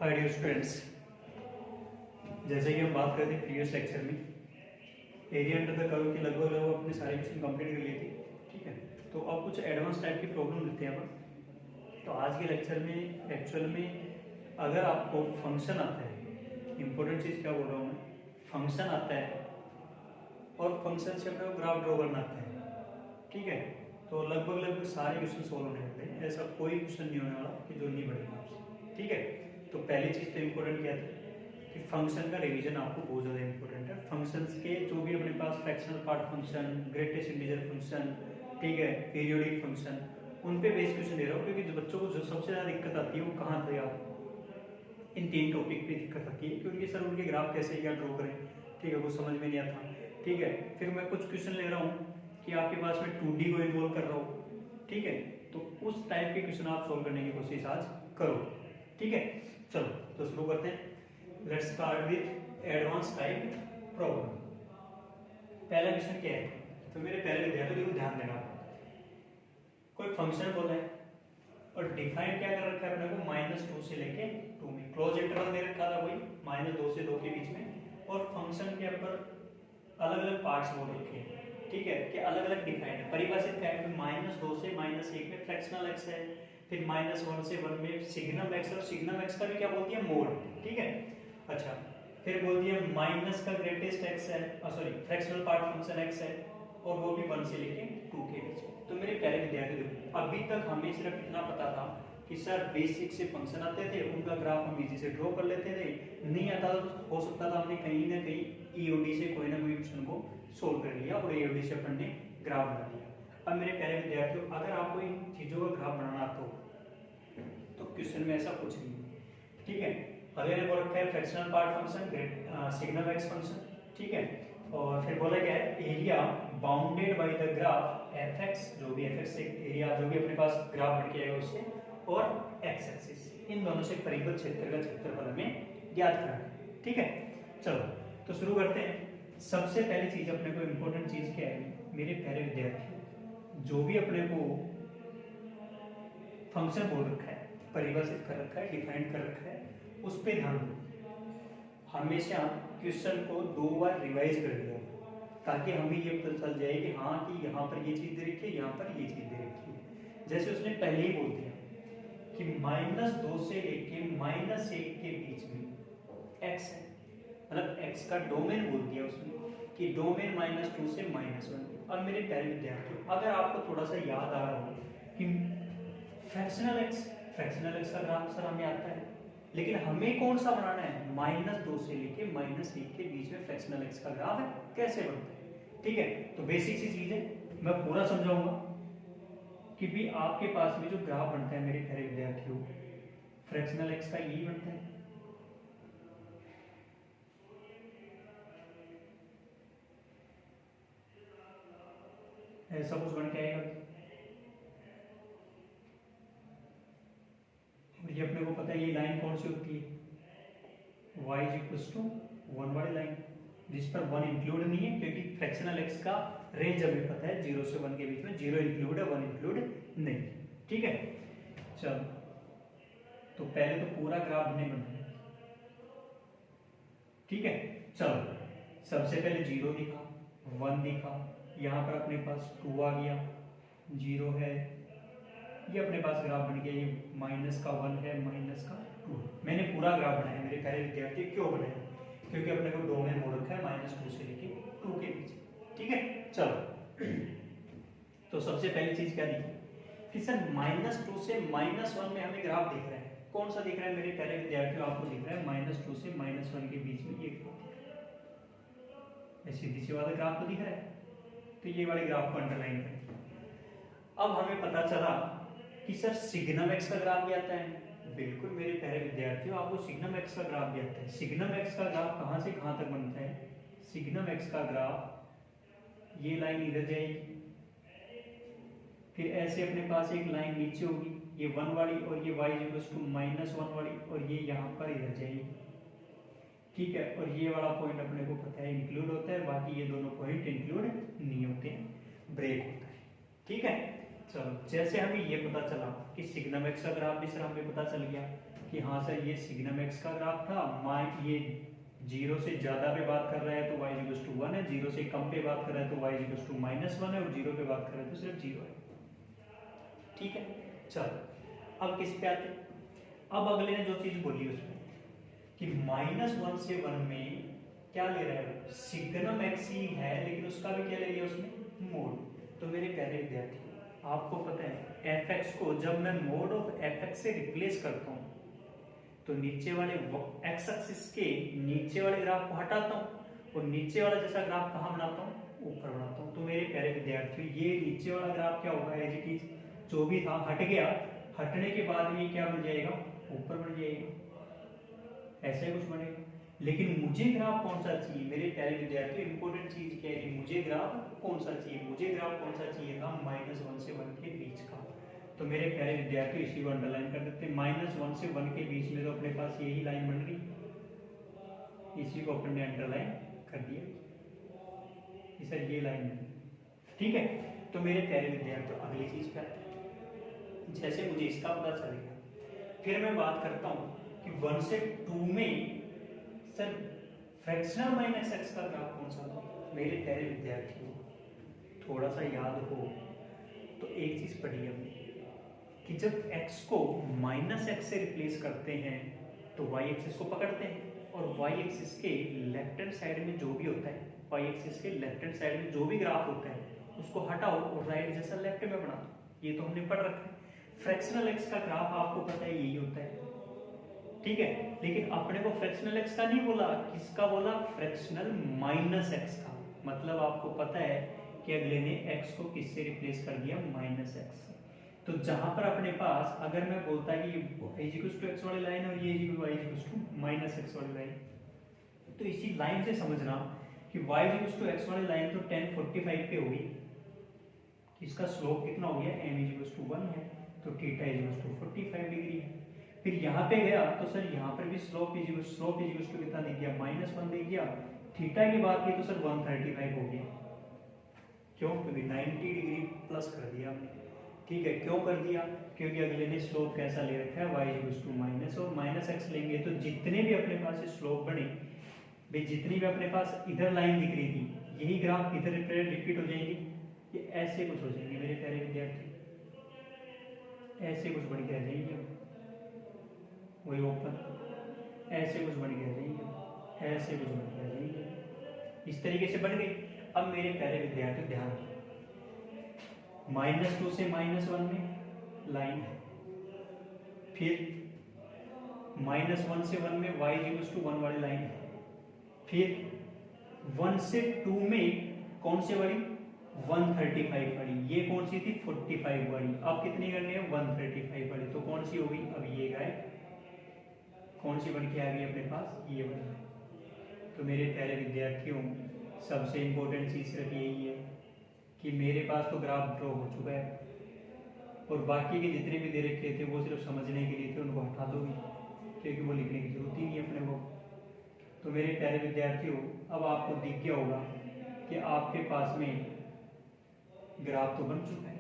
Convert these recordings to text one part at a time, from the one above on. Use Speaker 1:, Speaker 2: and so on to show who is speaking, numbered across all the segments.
Speaker 1: Hi dear students, जैसे कि हम बात करते थे प्रीवियस लेक्चर में एरिया अंडर द कर्व के लगभग अपने सारे क्वेश्चन कंप्लीट कर लिए थे। ठीक है, तो अब कुछ एडवांस टाइप की प्रॉब्लम लेते हैं अपन। तो आज के लेक्चर में एक्चुअल में अगर आपको फंक्शन आता है, इंपॉर्टेंट चीज़ क्या बोल रहा हूँ मैं, फंक्शन आता है और फंक्शन से अपने को ग्राफ ड्रॉ करना आता है। ठीक है, तो लगभग सारे क्वेश्चन सोल्व होने वाले हैं, ऐसा कोई क्वेश्चन नहीं होने वाला कि जो नहीं बढ़ेगा आपसे। ठीक है, तो पहली चीज़ तो इम्पोर्टेंट क्या थी कि फंक्शन का रिवीजन आपको बहुत ज़्यादा इंपॉर्टेंट है। फंक्शंस के जो भी अपने पास fractional part function, greatest integer function, ठीक है, पीरियोडिक फंक्शन, उन पे बेस क्वेश्चन दे रहा हूँ क्योंकि जो बच्चों को जो सबसे ज़्यादा दिक्कत आती है वो कहाँ थे, आप इन तीन टॉपिक पे दिक्कत आती है क्योंकि सर उनके ग्राफ कैसे क्या ड्रॉ करें। ठीक है, वो समझ में नहीं आता। ठीक है, फिर मैं कुछ क्वेश्चन ले रहा हूँ कि आपके पास में 2D को इन्वॉल्व कर रहा हूँ। ठीक है, तो उस टाइप के क्वेश्चन आप सोल्व करने की कोशिश आज करो। ठीक है, चलो तो शुरू करते हैं। Let's start with advance type problem. पहला क्वेश्चन क्या है, तो मेरे पहले विद्यार्थियों को ध्यान देना, कोई फंक्शन बोला है और डिफाइन क्या कर रखा है अपने को -2 से लेके 2 में, क्लोज इंटरवल दे रखा था कोई -2 से 2 के बीच में, और फंक्शन के ऊपर अलग अलग पार्ट्स बोल रखे हैं। ठीक है, कि अलग अलग डिफाइंड है, परिभाषित क्या है, -2 से -1 में फ्रैक्शनल एक्स है, फिर -1 से 1 में सिग्नम एक्स, और सिग्नम एक्स का भी क्या बोलती है, मोड। ठीक है, अच्छा, फिर बोल दिया माइनस का ग्रेटेस्ट एक्स है, sorry fractional part function x है, और वो भी 1 से लेके 2 के बीच। तो मेरे प्यारे विद्यार्थी देखो, अभी तक हमें सिर्फ इतना पता था कि सर बेसिक से फंक्शन आते थे, उनका ग्राफ हम इजी से ड्रॉ कर लेते थे, नहीं आता तो हो सकता था हमने कहीं ना कहीं ईओडी से कोई ना कोई क्वेश्चन को सोल्व कर लिया और ईओडी से अपन ने ग्राफ बना लिया। अब मेरे प्यारे विद्यार्थियों, अगर आपको इन चीज़ों का ग्राफ बनाना तो क्वेश्चन में ऐसा कुछ नहीं है। ठीक है, अगले ने बोल रखा है fractional part function, signum x function. ठीक है, और फिर बोला गया है area bounded by the graph F x, जो भी एफ एक्स एरिया जो भी अपने पास ग्राफ बन के आएगा उससे, और एक्स एक्सिस, इन दोनों से परिबद्ध क्षेत्र का क्षेत्रफल हमें ज्ञात करना है। ठीक है, चलो तो शुरू करते हैं। सबसे पहली चीज अपने को इंपॉर्टेंट चीज क्या है मेरे प्यारे विद्यार्थी, जो भी अपने को फंक्शन बोल रखा है, परिभाषित कर रखा है, डिफाइंड कर रखा है, उस पर ध्यान दो। हमेशा क्वेश्चन को 2 बार रिवाइज कर दिया ताकि हमें ये पता चल जाए कि हाँ कि यहाँ पर ये चीज दे रखी है, यहाँ पर ये चीज दे रखी है। जैसे उसने पहले ही बोल दिया कि -2 से लेके -1 के बीच में x है, मतलब x का डोमेन बोल दिया उसने कि डोमेन -2 से -1। अब मेरे प्यारे विद्यार्थियों, अगर आपको थोड़ा सा याद आ रहा हो कि फ्रैक्शनल एक्स का ग्राफ सर हमें आता है, लेकिन हमें कौन सा बनाना है, -2 से लेके -1 के बीच में फ्रैक्शनल एक्स का ग्राफ है, कैसे बनता है। ठीक है, तो बेसिक सी चीज है, मैं पूरा समझाऊंगा कि भी आपके पास में जो ग्राफ बनता है मेरे प्यारे विद्यार्थियों, फ्रैक्शनल एक्स का यही बनता है। ऐसा कुछ बन के आएगा, और ये अपने को पता है ये लाइन कौन सी होती है, y = 1 वाली लाइन, जिस पर 1 इंक्लूड नहीं है क्योंकि फ्रैक्शनल एक्स का रेंज हमें पता है 0 से 1 के बीच में, 0 इंक्लूड है, 1 इंक्लूड नहीं। ठीक है, चलो तो पहले तो पूरा ग्राफ नहीं बनाना। ठीक है, चलो सबसे पहले 0 दिखा, 1 दिखा, यहाँ पर अपने पास 2 आ गया, 0 है, ये अपने पास ग्राफ बन गया, ये -1 है, -2। मैंने पूरा ग्राफ बनाया मेरे प्यारे विद्यार्थी, क्यों बनाया, क्योंकि अपने को डोमेन हो रखा है -2 से लेके 2 के बीच। ठीक है, चलो तो सबसे पहली चीज क्या दिखी कि सर -2 से -1 में हमें ग्राफ दिख रहा है, कौन सा दिख रहा है मेरे प्यारे विद्यार्थियों, आपको दिख रहा है -2 से -1 के बीच में ये ग्राफ, सीधी सी वाला ग्राफ तो दिख रहा है, तो ये वाले ग्राफ को अंडरलाइन करें। अब हमें पता चला कि सर सिग्नम एक्स का ग्राफ भी आता है। बिल्कुल मेरे प्यारे विद्यार्थियों, आपको सिग्नम एक्स का ग्राफ भी आता है। सिग्नम एक्स का ग्राफ कहाँ से कहाँ तक बनता है, सिग्नम एक्स का ग्राफ ये लाइन इधर जाएगी, फिर ऐसे अपने पास एक लाइन नीचे होगी, ये 1 वाली, और ये y = -1 वाली, और ये यहाँ पर इधर जाएगी। ठीक है, और ये वाला पॉइंट अपने को पता है इंक्लूड होता है, बाकी ये दोनों पॉइंट इंक्लूड नहीं होते हैं, ब्रेक होता है। ठीक है, चलो जैसे हमें ये पता चला कि सिग्नम एक्स का ग्राफ भी सर हमें पता चल गया कि हाँ सर ये सिग्नम एक्स का ग्राफ था, ये 0 से ज़्यादा पे बात कर रहा है तो y इक्वल्स टू 1 है, 0 से कम पे बात कर रहा है तो y इक्वल्स टू -1 है, और 0 पे बात कर रहा है तो सिर्फ 0 है। ठीक है, चलो अब किस पे आते हैं। अब अगले ने जो चीज़ बोली उसमें कि -1 से 1 में क्या ले रहा है, सिग्नम एक्स ही है, लेकिन उसका भी क्या ले लिया उसने, मोड। तो मेरे प्यारे विद्यार्थी, आपको पता है एफ एक्स को जब मैं मोड ऑफ एफ एक्स से रिप्लेस करता हूँ तो नीचे वाले एक्स एक्सिस के नीचे वाले ग्राफ को हटाता हूँ और नीचे वाला जैसा ग्राफ कहाँ बनाता हूँ, ऊपर बनाता हूँ। तो मेरे प्यारे विद्यार्थियों, ये नीचे वाला ग्राफ क्या होगा, एज इट इज जो भी था हट गया, हटने के बाद में क्या बन जाएगा, ऊपर बन जाएगा, ऐसे कुछ बनेगा। लेकिन मुझे ग्राफ कौन सा चाहिए मेरे प्यारे विद्यार्थियों, इंपॉर्टेंट चीज क्या है कि मुझे ग्राफ कौन सा चाहिए, मुझे ग्राफ कौन सा चाहिए था, -1 से 1 के बीच का। तो मेरे प्यारे विद्यार्थियों इसी को अंडरलाइन कर देते हैं। -1 से 1 के बीच में तो अपने पास यही लाइन बन रही, इसी को अपन ने अंडरलाइन कर दिया, सर ये लाइन बन। ठीक है, तो मेरे प्यारे विद्यार्थियों अगली चीज क्या है, जैसे मुझे इसका पता चलेगा, फिर मैं बात करता हूँ कि 1 से 2 में सर फ्रैक्शनल माइनस एक्स का ग्राफ कौन सा था। मेरे प्यारे विद्यार्थियों थोड़ा सा याद हो तो एक चीज पढ़ी हमने कि जब x को -x से रिप्लेस करते हैं तो y एक्सिस को पकड़ते हैं और y एक्सिस के लेफ्ट हैंड साइड में जो भी होता है, y एक्सिस के लेफ्ट हैंड साइड में जो भी ग्राफ होता है उसको हटाओ और राइट जैसा लेफ्ट में बना दो। ये तो हमने पढ़ रखा है। फ्रैक्शनल x का ग्राफ आपको पता है यही होता है, ठीक है। लेकिन अपने को फ्रैक्शनल x का नहीं बोला, किसका बोला, फ्रैक्शनल -x का। मतलब आपको पता है कि अगले ने x को किससे रिप्लेस कर दिया, -x। तो जहां पर अपने पास अगर मैं बोलता कि ये x वाली लाइन और ये y -x वाली लाइन, तो इसी लाइन से समझना कि y x वाली लाइन तो tan 45 पे होगी, इसका स्लोप कितना हो गया, m 1 है, तो थीटा 45 डिग्री है। फिर यहाँ पे गया तो सर यहाँ पर भी स्लोप कितना दे गया, -1 दे गया। थीटा की बात की तो सर 135 हो गया, क्यों, क्योंकि 90 डिग्री प्लस कर दिया हमने। ठीक है, क्यों कर दिया, क्योंकि अगले ने स्लोप कैसा ले रखा है, y और -x लेंगे तो जितने भी अपने पास स्लोप बने भाई, जितनी भी अपने पास इधर लाइन दिख रही थी, यही ग्राफ इधर रिपीट हो जाएंगी, ये ऐसे कुछ हो जाएंगे मेरे प्यारे विद्यार्थी, ऐसे कुछ बन के आ जाएंगे, वही ओपन, ऐसे कुछ बन के आ जाएंगे, ऐसे कुछ बन के आ जाएंगे, इस तरीके से बन गई। अब मेरे प्यारे विद्यार्थी ध्यान दो, -2 से -1 में लाइन है, फिर -1 से 1 में y 1 वाली लाइन है, फिर 1 से 2 में कौन से वाली, 135 वाली, ये कौन सी थी, 45 वाली। अब कितनी करनी है, 135 वाली, तो कौन सी होगी, अब ये गाय कौन सी बन के आ गई अपने पास, ये वाली। तो मेरे प्यारे विद्यार्थियों सबसे इंपॉर्टेंट चीज सिर्फ यही है कि मेरे पास तो ग्राफ ड्रॉ हो चुका है और बाकी के जितने भी दे रखे थे वो सिर्फ समझने के लिए थे, उनको हटा दो क्योंकि वो लिखने की जरूरत ही नहीं है अपने को। तो मेरे प्यारे विद्यार्थियों अब आपको दिख गया होगा कि आपके पास में ग्राफ तो बन चुका है,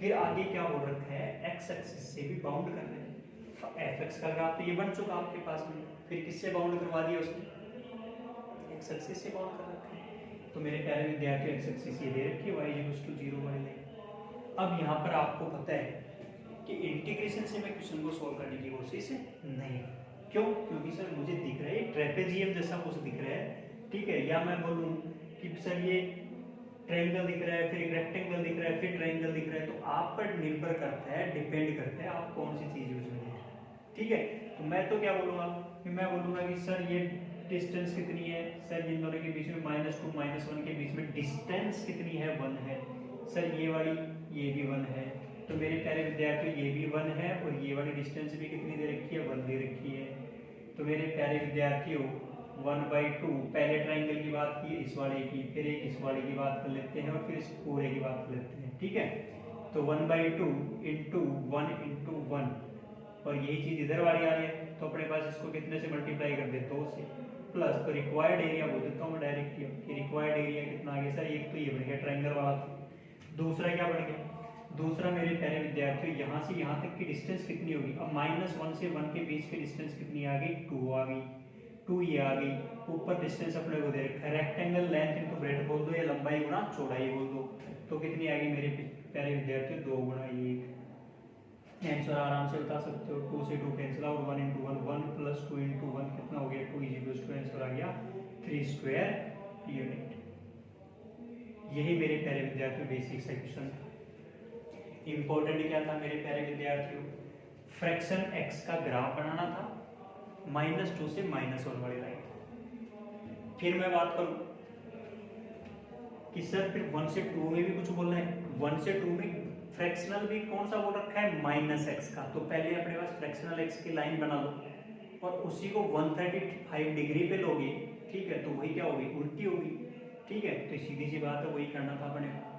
Speaker 1: फिर आगे क्या हो रखा है, एक्स एक्सिस से भी बाउंड कर रहे हैं। एफ एक्स का ग्राफ तो ये बन चुका आपके पास में, फिर किससे बाउंड करवा दिया उसने, एक्स एक्सिस से बाउंड कर रखा है। तो मेरे प्यारे विद्यार्थियों एक्स एक्सिस ये दे रखी है, y 0 वाली लाइन। अब यहाँ पर आपको पता है कि इंटीग्रेशन से मैं क्वेश्चन को सोल्व करने की कोशिश नहीं, क्यों, क्योंकि सर मुझे दिख रहा है ट्रेपेजियम जैसा कुछ दिख रहा है, ठीक है, या मैं बोलूँ कि सर ये ट्रायंगल दिख रहा है, फिर एक रेक्टेंगल दिख रहा है, फिर ट्रायंगल दिख रहा है, तो आप पर निर्भर करता है, डिपेंड करता है आप कौन सी चीज यूज करें, ठीक है। तो मैं तो क्या बोलूँगा कि मैं बोलूँगा कि सर ये डिस्टेंस कितनी है, सर इन दोनों के बीच में -2 -1 के बीच में डिस्टेंस कितनी है, 1 है, सर ये वाली ये भी 1 है। तो मेरे प्यारे विद्यार्थियों ये भी 1 है और ये वाली डिस्टेंस भी कितनी दे रखी है, 1 दे रखी है। तो मेरे प्यारे विद्यार्थियों 1/2 पहले ट्राइंगल की बात की, इस वाले की, फिर एक इस वाले की बात कर लेते हैं और फिर इस पूरे की बात कर लेते हैं, ठीक है। तो 1/2 × 1 × 1 और यही चीज इधर वाली आ रही है, तो अपने पास इसको कितने से मल्टीप्लाई कर दे, 2 से, प्लस तो रिक्वायर्ड एरिया बोल देता हूँ मैं डायरेक्ट कि रिक्वायर्ड एरिया कितना आ गया, सर एक तो ये बन गया ट्रायंगल वाला, दूसरा क्या बन गया, दूसरा मेरे प्यारे विद्यार्थियों, यहाँ से यहाँ तक की डिस्टेंस कितनी होगी? अब -1 से 1 के बीच की डिस्टेंस कितनी आ गई? 2 आ गई, 2 ये आ गई। ऊपर डिस्टेंस अपने को दे रखा है, रेक्टेंगल लेंथ इनटू ब्रेड्थ बोल दो या लंबाई गुणा चौड़ाई बोल दो, तो कितनी आ गई मेरे प्यारे विद्यार्थियों? 2 गुणा 1। आंसर आराम से बता सकते हो, 2 से 2 cancel out, 1 into 1 1 plus 2 into 1 कितना हो गया? 2 इज आंसर आ गया 3 स्क्वायर यूनिट। यही मेरे प्यारे विद्यार्थियों बेसिक सेक्शन था। इंपॉर्टेंट क्या था मेरे प्यारे विद्यार्थियों? फ्रैक्शन x का ग्राफ बनाना था, -2 से -1 वाली लाइन। फिर मैं बात करूं कि सर फिर 1 से 2 में भी कुछ बोलना है। 1 से 2 में फ्रैक्शनल भी कौन सा बोल रखा है? -x का। तो पहले अपने पास फ्रैक्शनल x की लाइन बना लो और उसी को 135 डिग्री पे लोगे, ठीक है, तो वही क्या होगी? उल्टी होगी, ठीक है। तो सीधी सी बात है, वही करना था अपने को।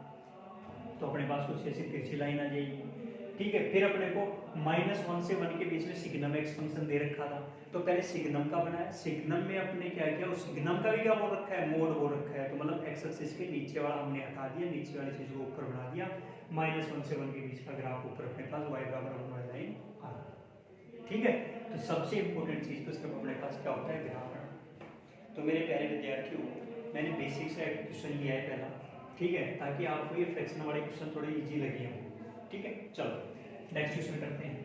Speaker 1: तो अपने पास कुछ ऐसी तिरछी लाइन आ जाएगी, ठीक है। फिर अपने को -1 से 1 के बीच में सिग्नम x फंक्शन दे रखा था, तो पहले सिग्नम का बनाया। सिग्नम में अपने क्या किया? उस सिग्नम का भी क्या बोल रखा है? मोड बोल रखा है। तो मतलब x एक्सिस के नीचे वाला हमने हटा दिया, नीचे वाली चीज को ऊपर बना दिया। -1 से 1 के बीच का ग्राफ ऊपर अपने पास y बराबर 1 लाइन आ रहा, ठीक है। तो सबसे इंपॉर्टेंट चीज तो सिर्फ अपने पास क्या होता है? ग्राफ बनाना। तो मेरे प्यारे विद्यार्थियों, मैंने बेसिक से क्वेश्चन लिया है पहला, ठीक है, ताकि आपको ये फ्रैक्शन वाले क्वेश्चन थोड़े इजी लगे हों, ठीक है। चलो नेक्स्ट क्वेश्चन करते हैं।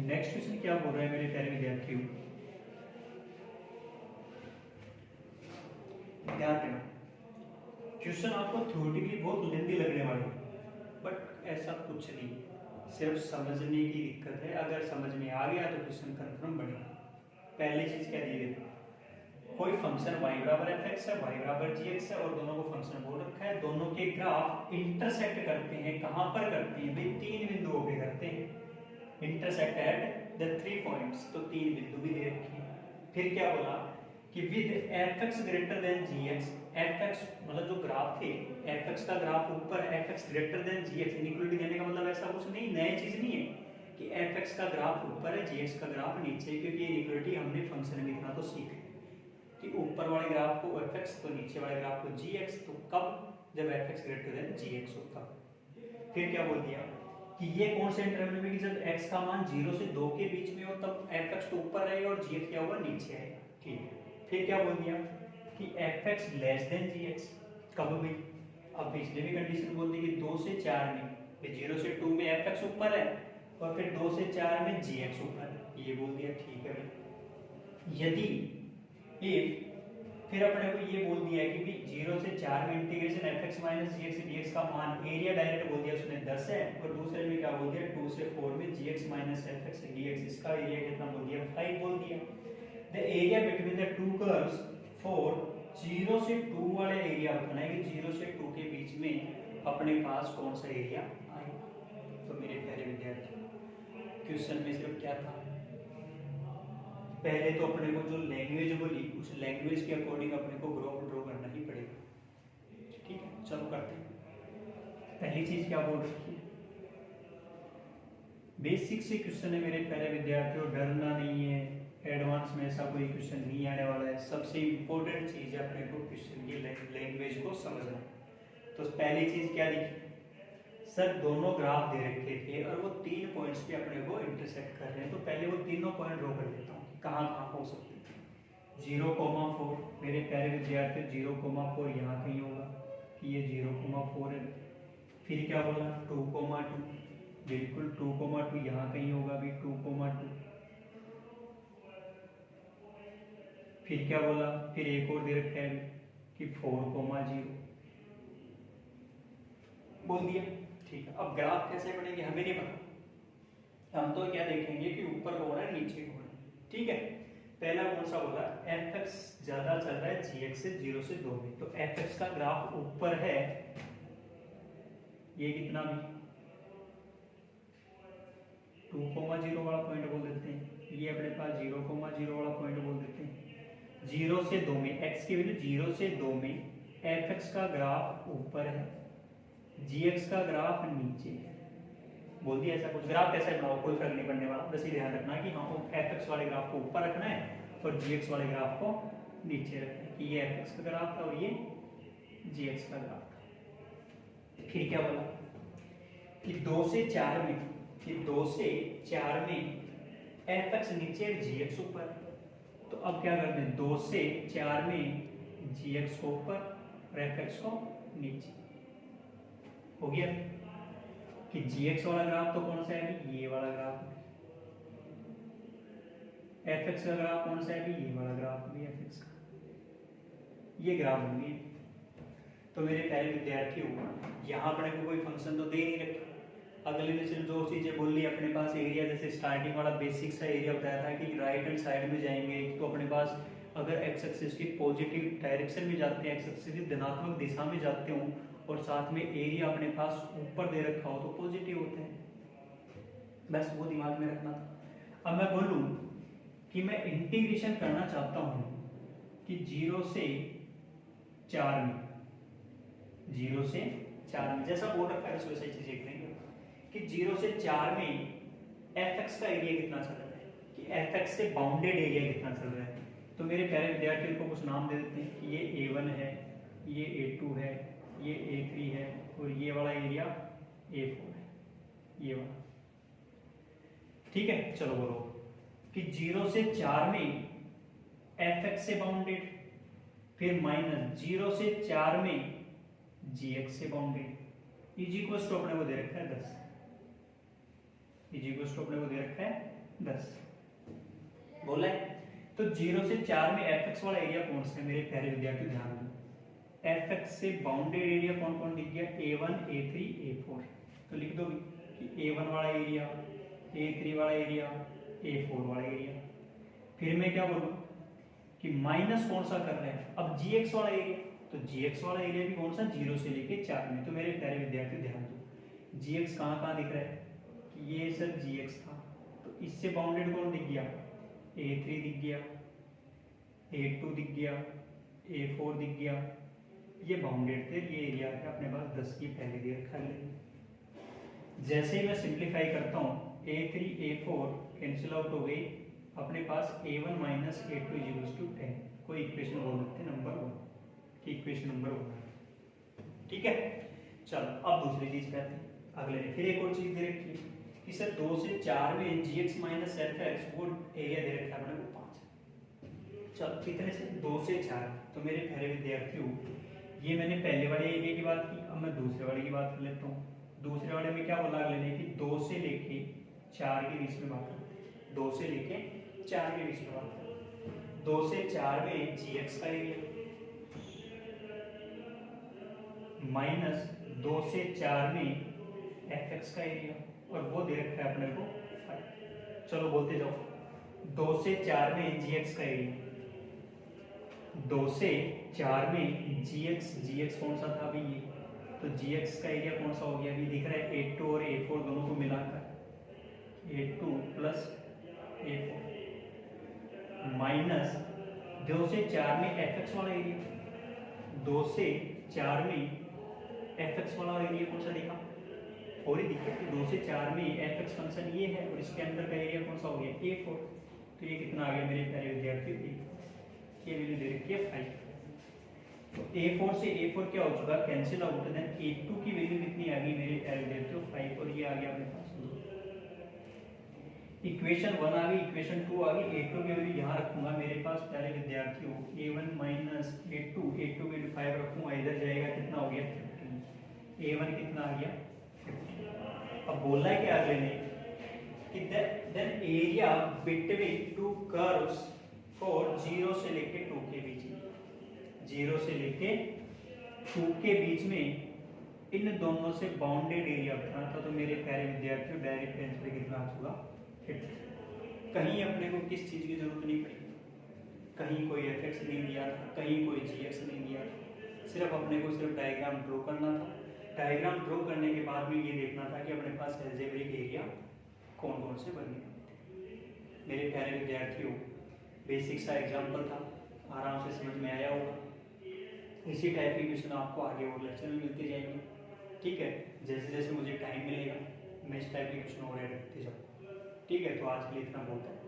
Speaker 1: नेक्स्ट क्वेश्चन क्या बोल रहा है मेरे प्यारे विद्यार्थियों? ध्यान देना, क्वेश्चन आपको थ्योरेटिकली बहुत लेंथी लगने वाले, बट ऐसा कुछ नहीं, सिर्फ समझने की दिक्कत है। अगर समझ में आ गया तो क्वेश्चन कंफर्म बनेगा। पहली चीज क्या दी गई? कोई फंक्शन y बराबर fx है, y बराबर gx है, और दोनों को फंक्शन बोल रखा है। दोनों के ग्राफ इंटरसेक्ट करते हैं। कहां पर करते हैं भाई? 3 बिंदुओं पे करते हैं। इंटरसेक्ट एट द 3 पॉइंट्स, तो 3 बिंदु भी दे रखे हैं। फिर क्या बोला कि with fx greater than gx, fx मतलब जो ग्राफ थे, fx का ग्राफ ऊपर, fx greater than gx, inequality देने का मतलब ऐसा कुछ नहीं, नई चीज नहीं है कि fx का ग्राफ ऊपर है, gx का ग्राफ नीचे है, क्योंकि इनइक्वालिटी हमने फंक्शन में लिखना तो सीखे कि ऊपर वाले ग्राफ को fx तो नीचे वाले ग्राफ को gx। तो कब? जब fx ग्रेटर देन gx हो तब। फिर क्या बोल दिया कि ये कौन से इंटरवल में कि जब x का मान 0 से 2 के बीच में हो तब fx तो ऊपर रहेगा और gx क्या होगा? नीचे आएगा, ठीक है। फिर क्या बोल दिया कि fx लेस देन gx। कब भी? अब पिछले भी कंडीशन बोल दी कि 2 से 4 में, 0 से 2 में fx ऊपर है और फिर 2 से 4 में gx ऊपर है, ये बोल दिया, ठीक है भाई। यदि फिर अपने को ये बोल दिया है कि भी 0 से 4 में integration fx minus gx dx का मान, एरिया डायरेक्ट बोल दिया उसने 10 है, और दूसरे में क्या बोल दिया? 2 से 4 में gx माइनस fx dx, इसका एरिया कितना बोल दिया? 5 बोल दिया। The area between the two curves for 0 से 2 वाले एरिया बताना है कि 0 से 2 के बीच में अपने पास कौन सा एरिया आएगा। तो मेरे प्यारे विद्यार्थी, क्वेश्चन में सिर्फ क्या था? पहले तो अपने को जो लैंग्वेज बोली, उस लैंग्वेज के अकॉर्डिंग अपने को ग्राफ ड्रॉ करना ही पड़ेगा, ठीक है। चलो करते हैं। पहली चीज क्या बोल रखी है? बेसिक से क्वेश्चन है मेरे प्यारे विद्यार्थियों, डरना नहीं है, एडवांस में ऐसा कोई क्वेश्चन नहीं आने वाला है। सबसे इंपॉर्टेंट चीज है अपने को क्वेश्चन की लैंग्वेज को समझना। तो पहली चीज क्या लिखी? सर दोनों ग्राफ दे रखे थे और वो 3 पॉइंट्स पे अपने को इंटरसेक्ट कर रहे हैं, तो पहले वो तीनों पॉइंट ड्रॉ कर लेता हूँ कहाँ कहाँ हो सकते हैं। 0,4 मेरे प्यारे विद्यार्थी, 0,4 यहाँ कहीं होगा कि ये 0,4 है। फिर क्या बोला? 2,2, बिल्कुल 2,2 यहाँ कहीं होगा भी, 2,2। फिर क्या बोला? फिर एक और दे रखा है कि 4,0 बोल दिया, ठीक है। अब ग्राफ कैसे बनेंगे हमें नहीं पता, हम तो क्या देखेंगे कि ऊपर कौन है नीचे कौन है, ठीक है। पहला कौन सा बोला? fx ज्यादा चल रहा है gx से 0 से 2 में, तो fx का ग्राफ ऊपर है, ये कितना भी 2,0 वाला पॉइंट बोल देते हैं, ये अपने पास 0,0 वाला पॉइंट बोल देते हैं। 0 से 2 में x की वैल्यू 0 से 2 में fx का ग्राफ ऊपर है, gx का ग्राफ नीचे है, बोल दिया। ऐसा कुछ ग्राफ कैसे बनाओ कोई फर्क नहीं पड़ने वाला, बस ये ध्यान रखना कि हाँ fx वाले ग्राफ को ऊपर रखना है और gx वाले ग्राफ को नीचे रखना है, कि ये fx का ग्राफ था और ये gx का ग्राफ था। फिर क्या बोला कि 2 से 4 में, कि 2 से 4 में एफ एक्स नीचे जी एक्स ऊपर। तो अब क्या करते हैं, 2 से 4 में जी एक्स को ऊपर और एफ एक्स को नीचे। हो गया कि जी एक्स वाला ग्राफ तो कौन सा है, ये वाला ग्राफ। एफ एक्स का ग्राफ कौन सा है, ये वाला ग्राफ भी एफ एक्स का, ये ग्राफ बन गए। तो मेरे प्यारे विद्यार्थियों, यहाँ अपने को कोई फंक्शन तो दे नहीं रखा। अगले ने सिर्फ जो चीजें बोल ली अपने पास, एरिया जैसे स्टार्टिंग वाला बेसिक सा एरिया बताया था कि राइट हैंड साइड में जाएंगे तो अपने पास अगर एक्स एक्सिस की पॉजिटिव डायरेक्शन में जाते हैं, एक्स एक्सिस की धनात्मक दिशा में जाते हो और साथ में एरिया अपने पास ऊपर दे रखा हो तो पॉजिटिव होते हैं। बस वो दिमाग में रखना था। अब मैं बोलूं कि मैं इंटीग्रेशन करना चाहता हूं कि 0 से 4 में, 0 से 4 में जैसा बोल रखा है उस वैसे चीज देख लेंगे कि 0 से 4 में एफ एक्स का एरिया कितना चल रहा है, कि एफ एक्स से बाउंडेड एरिया कितना चल रहा है। तो मेरे प्यारे विद्यार्थियों को कुछ नाम दे देते हैं कि ये A1 है, ये A2 है, ये A3 है और ये वाला एरिया A4 है, ये वाला। ठीक है, चलो बोलो कि 0 से 4 में एफ एक्स से बाउंडेड, फिर माइनस 0 से 4 में जी एक्स से बाउंडेड, इज इक्वल टू अपने को दे रखा है 10, इज इक्वल टू अपने को दे रखा है 10 बोला है। तो 0 से 4 में एफ एक्स वाला एरिया कौन सा है मेरे प्यारे विद्यार्थी, ध्यान दो। एफ एक्स से बाउंडेड एरिया कौन कौन दिख गया, A1 A3 A4। तो लिख दो कि A1 वाला एरिया, A3 वाला एरिया, A4 वाला एरिया। फिर मैं क्या बोलूं कि माइनस कौन सा कर रहे हैं, अब GX वाला एरिया। तो GX वाला एरिया भी कौन सा, 0 से लेके 4 में। तो मेरे प्यारे विद्यार्थी ध्यान दो, GX कहाँ कहाँ दिख रहा है कि ये सर GX था, तो इससे बाउंडेड कौन दिख गया, A3 दिख गया, A2 दिख गया, A4 दिख गया, ये बाउंडेड थे। ये एरिया है अपने पास 10 की पहले दे रखा है। जैसे ही मैं सिंप्लीफाई करता हूँ, A3 A4 कैंसिल आउट हो गई, अपने पास A1 minus A2 equals to 10। कोई इक्वेशन बोल सकते हैं नंबर 1 की, इक्वेशन नंबर 1। ठीक है, चलो अब दूसरी चीज पे आते हैं। अगले ने फिर एक और चीज दे रखी है कि सर 2 से 4 में GX माइनस FX, वो एरिया दे रखा है अपने को 5। चलो कितने से, 2 से 4। तो मेरे प्यारे विद्यार्थियों, ये मैंने पहले वाले एरिया की बात की, अब मैं दूसरे वाले की बात कर लेता हूँ। दूसरे वाले में क्या बोला अगले ने कि 2 से लेके 4 के बीच में बात करते हैं, 2 से लेके 4 के बीच में बात करते हैं। 2 से 4 में GX का एरिया माइनस 2 से 4 में FX का एरिया, और वो दे रखा है अपने को 5। चलो बोलते जाओ, 2 से 4 में GX का एरिया, 2 से 4 में GX कौन सा था अभी ये, तो GX का एरिया कौन सा हो गया, अभी दिख रहा है A2 और A4 दोनों को मिलाकर, A2 प्लस A4 माइनस 2 से 4 में FX वाला एरिया, 2 से 4 में FX वाला एरिया कौन सा दिखा, 4 ही दिखा। 2 से 4 में FX फंक्शन ये है और इसके अंदर का एरिया कौन सा हो गया, A4। तो ये कितना आ गया मेरे प्यारे विद्यार्थियों, ये वैल्यू दे रखी है 5। तो A4 से A4 क्या हो चुका, कैंसिल आउट। देन A2 की वैल्यू कितनी आ गई मेरे प्यारे विद्यार्थियों, 5, और ये आ गया अपने पास 2। इक्वेशन 1 आ गई, इक्वेशन 2 आ गई। A2 की वैल्यू यहाँ रखूंगा मेरे पास प्यारे विद्यार्थियों, A1 माइनस A2 की वैल्यू 5 रखूंगा, इधर जाएगा कितना हो गया 15। A1 कितना आ गया 15। अब बोलना है क्या अगले ने कि then area between two curves for 0 से लेके 2 के बीच में, 0 से लेके 2 के बीच में इन दोनों से बाउंडेड एरिया बताना था। तो मेरे प्यारे विद्यार्थियों, डायरेक्ट आंसर कितना आ चुका 50। कहीं अपने को किस चीज की जरूरत नहीं पड़ी, कहीं कोई FX नहीं दिया था, कहीं कोई GX नहीं दिया था, सिर्फ अपने को सिर्फ डायग्राम ड्रॉ करना था। डायग्राम ड्रॉ करने के बाद में ये देखना था कि अपने पास अलजेब्रिक एरिया कौन कौन से बने। मेरे प्यारे विद्यार्थियों, बेसिक सा एग्जाम्पल था, आराम से समझ में आया होगा। इसी टाइप के क्वेश्चन आपको आगे और लेक्चर में मिलते जाएंगे। ठीक है, जैसे जैसे मुझे टाइम मिलेगा मैं इस टाइप के क्वेश्चन और ऐड करते जाऊँ। ठीक है, तो आज के लिए इतना बहुत है।